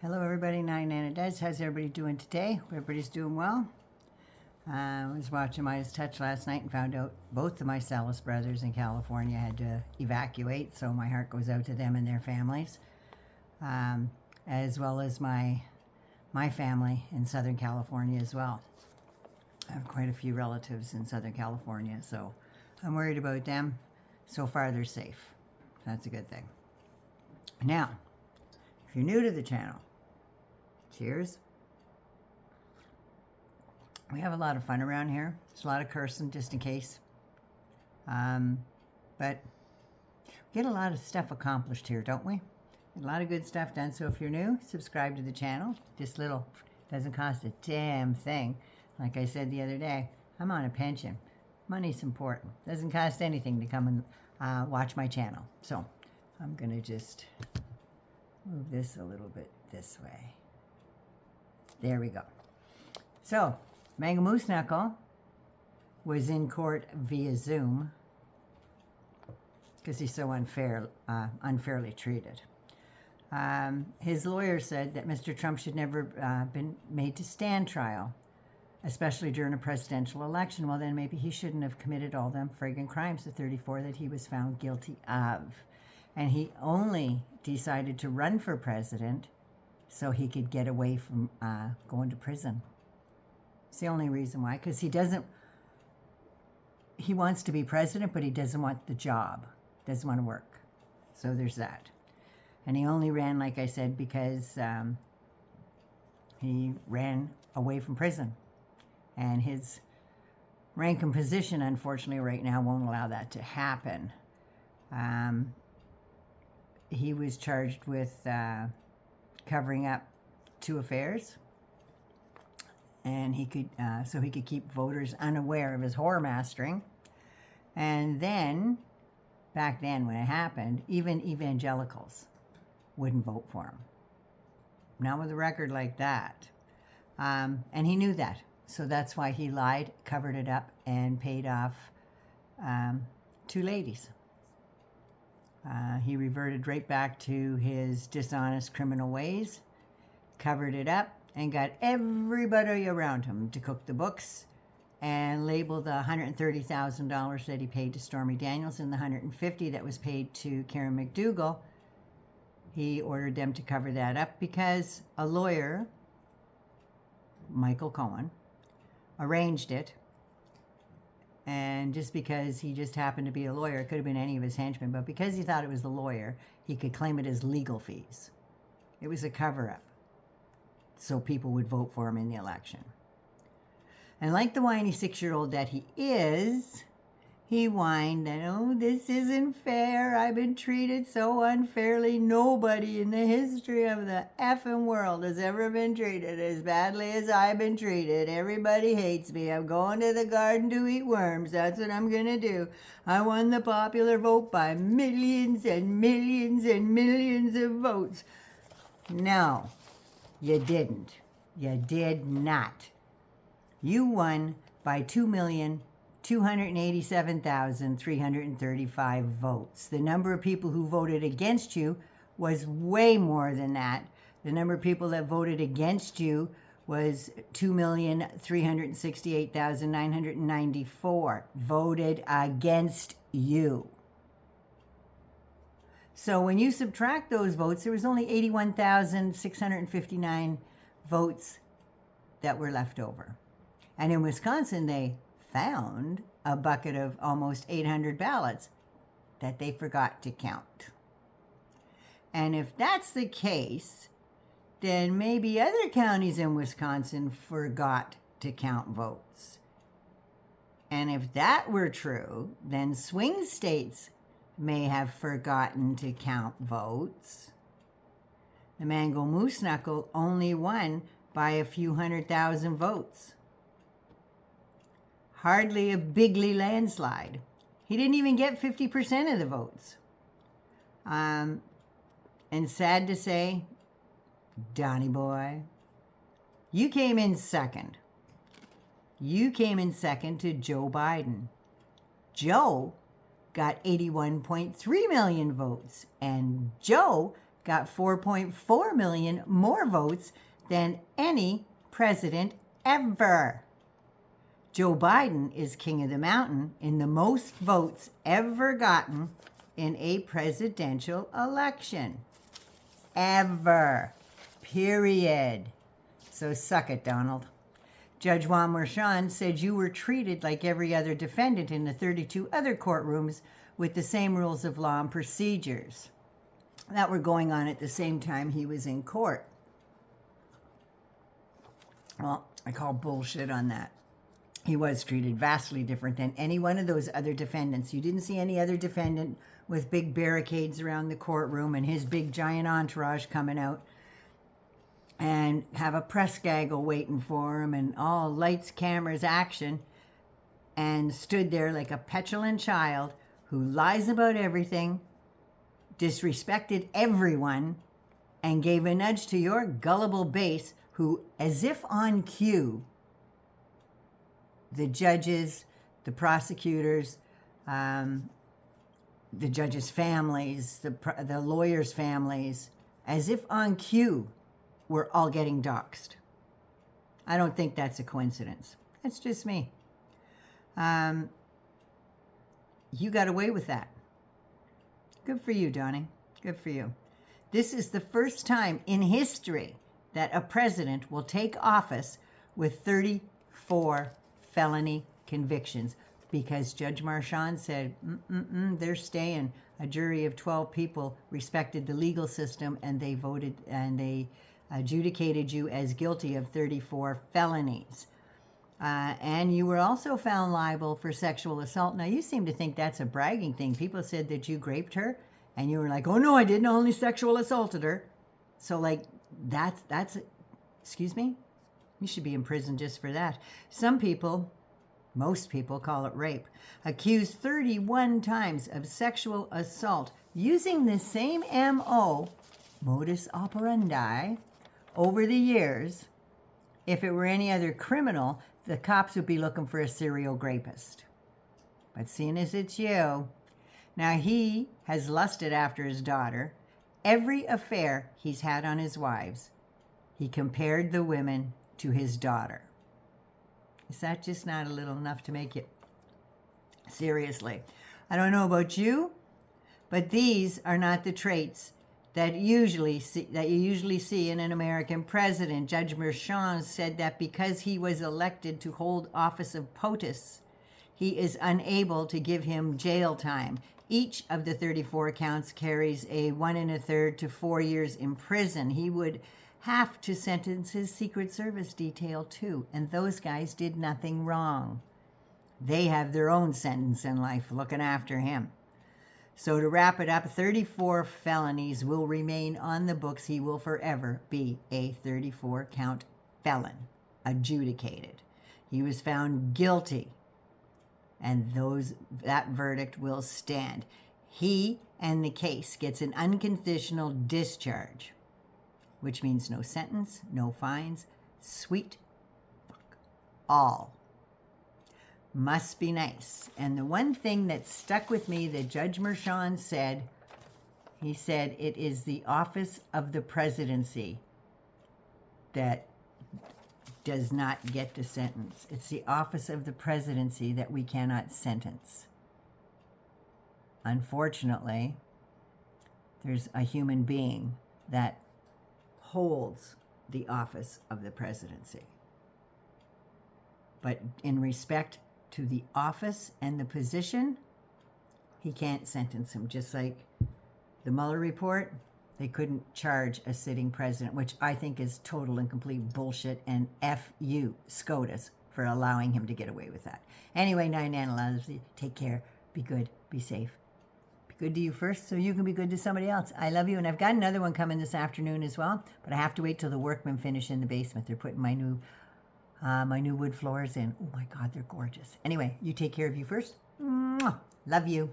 Hello everybody, Nana Does. How's everybody doing today? Hope everybody's doing well. I was watching Midas Touch last night and found out both of my Salas brothers in California had to evacuate, so my heart goes out to them and their families, as well as my family in Southern California as well. I have quite a few relatives in Southern California, so I'm worried about them. So far they're safe. That's a good thing. Now, if you're new to the channel, cheers. We have a lot of fun around here. There's a lot of cursing, just in case. But we get a lot of stuff accomplished here, don't we? A lot of good stuff done. So if you're new, subscribe to the channel. Just little, doesn't cost a damn thing. Like I said the other day, I'm on a pension. Money's important. Doesn't cost anything to come and watch my channel. So I'm gonna just move this a little bit this way. There we go. So, Mango Moose Knuckle was in court via Zoom because he's so unfairly treated. His lawyer said that Mr. Trump should never been made to stand trial, especially during a presidential election. Well, then maybe he shouldn't have committed all them friggin' crimes, the 34 that he was found guilty of. And he only decided to run for president so he could get away from going to prison. It's the only reason why, because he wants to be president, but he doesn't want the job, doesn't want to work. So there's that. And he only ran, like I said, because he ran away from prison. And his rank and position, unfortunately, right now won't allow that to happen. He was charged with covering up 2 affairs, and he could so he could keep voters unaware of his whore mastering. And then, back then when it happened, even evangelicals wouldn't vote for him. Not with a record like that. And he knew that. So that's why he lied, covered it up, and paid off 2 ladies. He reverted right back to his dishonest criminal ways, covered it up, and got everybody around him to cook the books and label the $130,000 that he paid to Stormy Daniels and the $150,000 that was paid to Karen McDougal. He ordered them to cover that up because a lawyer, Michael Cohen, arranged it. And just because he just happened to be a lawyer, it could have been any of his henchmen, but because he thought it was the lawyer, he could claim it as legal fees. It was a cover-up, so people would vote for him in the election. And like the whiny 6-year-old that he is, he whined that, oh, this isn't fair. I've been treated so unfairly. Nobody in the history of the effing world has ever been treated as badly as I've been treated. Everybody hates me. I'm going to the garden to eat worms. That's what I'm going to do. I won the popular vote by millions and millions and millions of votes. No, you didn't. You did not. You won by 2,287,335 votes. The number of people who voted against you was way more than that. The number of people that voted against you was 2,368,994 voted against you. So when you subtract those votes, there was only 81,659 votes that were left over. And in Wisconsin, they found a bucket of almost 800 ballots that they forgot to count. And if that's the case, then maybe other counties in Wisconsin forgot to count votes. And if that were true, then swing states may have forgotten to count votes. The Mango Moose Knuckle only won by a few 100,000 votes. Hardly a bigly landslide. He didn't even get 50% of the votes. And sad to say, Donnie boy, you came in second. You came in second to Joe Biden. Joe got 81.3 million votes, and Joe got 4.4 million more votes than any president ever. Joe Biden is king of the mountain in the most votes ever gotten in a presidential election. Ever. Period. So suck it, Donald. Judge Juan Merchan said you were treated like every other defendant in the 32 other courtrooms with the same rules of law and procedures that were going on at the same time he was in court. Well, I call bullshit on that. He was treated vastly different than any one of those other defendants. You didn't see any other defendant with big barricades around the courtroom and his big giant entourage coming out and have a press gaggle waiting for him and all lights, cameras, action, and stood there like a petulant child who lies about everything, disrespected everyone, and gave a nudge to your gullible base who, as if on cue, the judges, the prosecutors, the judges' families, the lawyers' families, as if on cue, were all getting doxxed. I don't think that's a coincidence. That's just me. You got away with that. Good for you, Donnie. Good for you. This is the first time in history that a president will take office with 34 felony convictions because Judge Merchan said, they're staying. A jury of 12 people respected the legal system and they voted and they adjudicated you as guilty of 34 felonies. And you were also found liable for sexual assault. Now, you seem to think that's a bragging thing. People said that you raped her, and you were like, oh, no, I didn't. I only sexual assaulted her. So, like, that's excuse me? You should be in prison just for that. Some people, most people, call it rape. Accused 31 times of sexual assault using the same MO, modus operandi, over the years. If it were any other criminal, the cops would be looking for a serial rapist. But seeing as it's you, now he has lusted after his daughter. Every affair he's had on his wives, he compared the women to his daughter. Is that just not a little enough to make you? Seriously. I don't know about you, but these are not the traits that you usually see in an American president. Judge Merchan said that because he was elected to hold office of POTUS, he is unable to give him jail time. Each of the 34 counts carries a 1 1/3 to 4 years in prison. He would have to sentence his Secret Service detail too, and those guys did nothing wrong. They have their own sentence in life looking after him. So to wrap it up, 34 felonies will remain on the books. He will forever be a 34-count felon, adjudicated. He was found guilty, and that verdict will stand. He and the case gets an unconditional discharge, which means no sentence, no fines, sweet fuck all. Must be nice. And the one thing that stuck with me that Judge Merchan said, he said it is the office of the presidency that does not get the sentence. It's the office of the presidency that we cannot sentence. Unfortunately, there's a human being that holds the office of the presidency. But in respect to the office and the position, he can't sentence him. Just like the Mueller report, they couldn't charge a sitting president, which I think is total and complete bullshit, and F you, SCOTUS, for allowing him to get away with that. Anyway, Nine loves you. Take care. Be good. Be safe. Be good to you first so you can be good to somebody else. I love you, and I've got another one coming this afternoon as well, but I have to wait till the workmen finish in the basement. They're putting my new wood floors in. Oh my God, they're gorgeous. Anyway, you take care of you first. Mwah. Love you.